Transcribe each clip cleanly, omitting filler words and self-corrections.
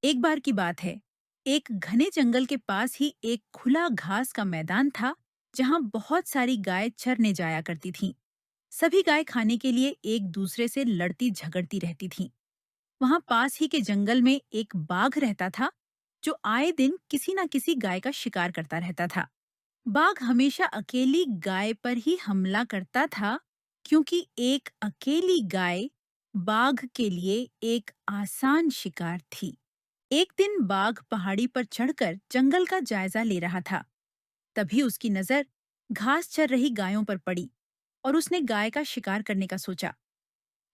एक बार की बात है, एक घने जंगल के पास ही एक खुला घास का मैदान था, जहां बहुत सारी गाय चरने जाया करती थीं। सभी गाय खाने के लिए एक दूसरे से लड़ती झगड़ती रहती थीं। वहां पास ही के जंगल में एक बाघ रहता था, जो आए दिन किसी न किसी गाय का शिकार करता रहता था। बाघ हमेशा अकेली गाय पर ही हमला करता था, क्योंकि एक अकेली गाय बाघ के लिए एक आसान शिकार थी। एक दिन बाघ पहाड़ी पर चढ़कर जंगल का जायजा ले रहा था। तभी उसकी नजर घास चर रही गायों पर पड़ी और उसने गाय का शिकार करने का सोचा।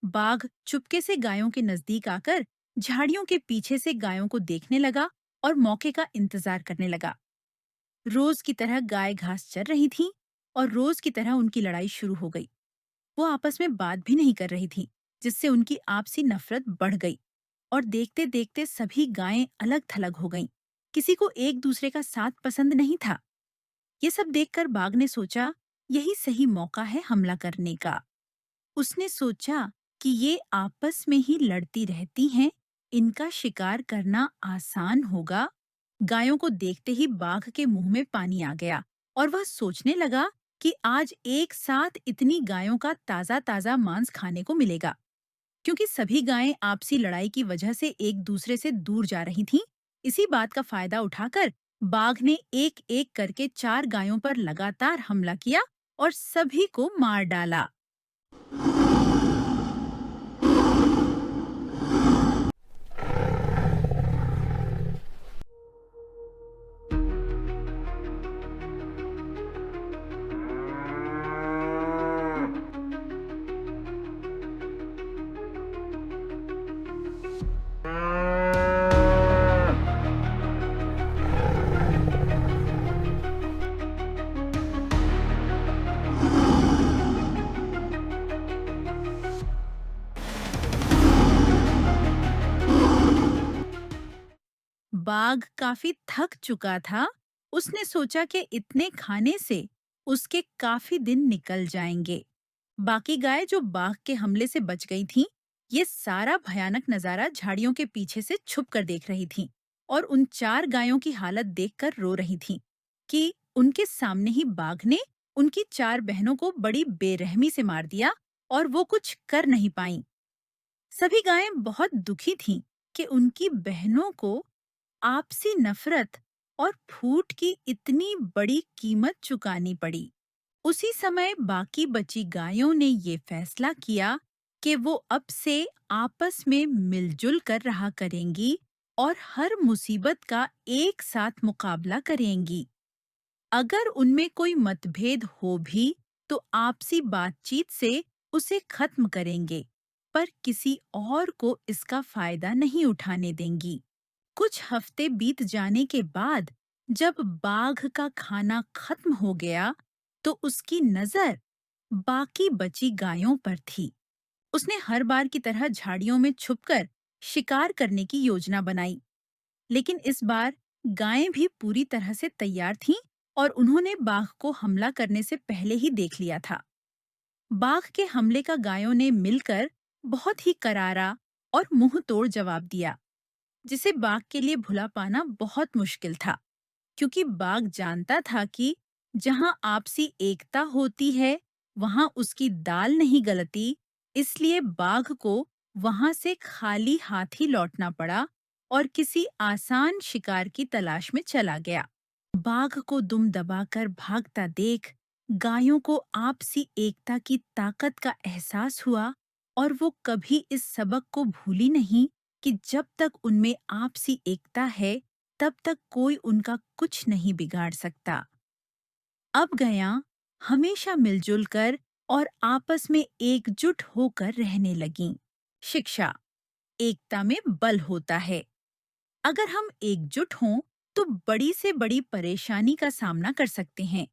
बाघ चुपके से गायों के नजदीक आकर झाड़ियों के पीछे से गायों को देखने लगा और मौके का इंतजार करने लगा। रोज की तरह गाय घास चर रही थीं और रोज की तरह उनकी लड़ाई शुरू हो गई। वो आपस में बात भी नहीं कर रही थीं, जिससे उनकी आपसी नफरत बढ़ गई और देखते देखते सभी गायें अलग थलग हो गईं। किसी को एक दूसरे का साथ पसंद नहीं था। ये सब देखकर बाघ ने सोचा, यही सही मौका है हमला करने का। उसने सोचा कि ये आपस में ही लड़ती रहती हैं, इनका शिकार करना आसान होगा। गायों को देखते ही बाघ के मुंह में पानी आ गया और वह सोचने लगा कि आज एक साथ इतनी गायों का ताजा ताजा मांस खाने को मिलेगा। क्योंकि सभी गायें आपसी लड़ाई की वजह से एक दूसरे से दूर जा रही थीं, इसी बात का फायदा उठाकर बाघ ने एक एक करके 4 गायों पर लगातार हमला किया और सभी को मार डाला। बाघ काफी थक चुका था। उसने सोचा कि इतने खाने से उसके काफी दिन निकल जाएंगे। बाकी गाय जो बाघ के हमले से बच गई थीं, ये सारा भयानक नजारा झाड़ियों के पीछे से छुप कर देख रही थीं और उन 4 गायों की हालत देखकर रो रही थीं कि उनके सामने ही बाघ ने उनकी 4 बहनों को बड़ी बेरहमी से मार दिया और वो कुछ कर नहीं पाईं। सभी गायें बहुत दुखी थीं कि उनकी बहनों को आपसी नफरत और फूट की इतनी बड़ी कीमत चुकानी पड़ी। उसी समय बाकी बची गायों ने ये फैसला किया कि वो अब से आपस में मिलजुल कर रहा करेंगी और हर मुसीबत का एक साथ मुकाबला करेंगी। अगर उनमें कोई मतभेद हो भी तो आपसी बातचीत से उसे खत्म करेंगे, पर किसी और को इसका फायदा नहीं उठाने देंगी। कुछ हफ्ते बीत जाने के बाद जब बाघ का खाना खत्म हो गया, तो उसकी नजर बाकी बची गायों पर थी। उसने हर बार की तरह झाड़ियों में छुपकर शिकार करने की योजना बनाई, लेकिन इस बार गायें भी पूरी तरह से तैयार थीं और उन्होंने बाघ को हमला करने से पहले ही देख लिया था। बाघ के हमले का गायों ने मिलकर बहुत ही करारा और मुंह तोड़ जवाब दिया, जिसे बाघ के लिए भुला पाना बहुत मुश्किल था। क्योंकि बाघ जानता था कि जहां आपसी एकता होती है, वहां उसकी दाल नहीं गलती। इसलिए बाघ को वहां से खाली हाथ ही लौटना पड़ा और किसी आसान शिकार की तलाश में चला गया। बाघ को दुम दबाकर भागता देख गायों को आपसी एकता की ताकत का एहसास हुआ और वो कभी इस सबक को भूली नहीं कि जब तक उनमें आपसी एकता है, तब तक कोई उनका कुछ नहीं बिगाड़ सकता। अब गया हमेशा मिलजुल कर और आपस में एकजुट होकर रहने लगीं। शिक्षा, एकता में बल होता है। अगर हम एकजुट हों तो बड़ी से बड़ी परेशानी का सामना कर सकते हैं।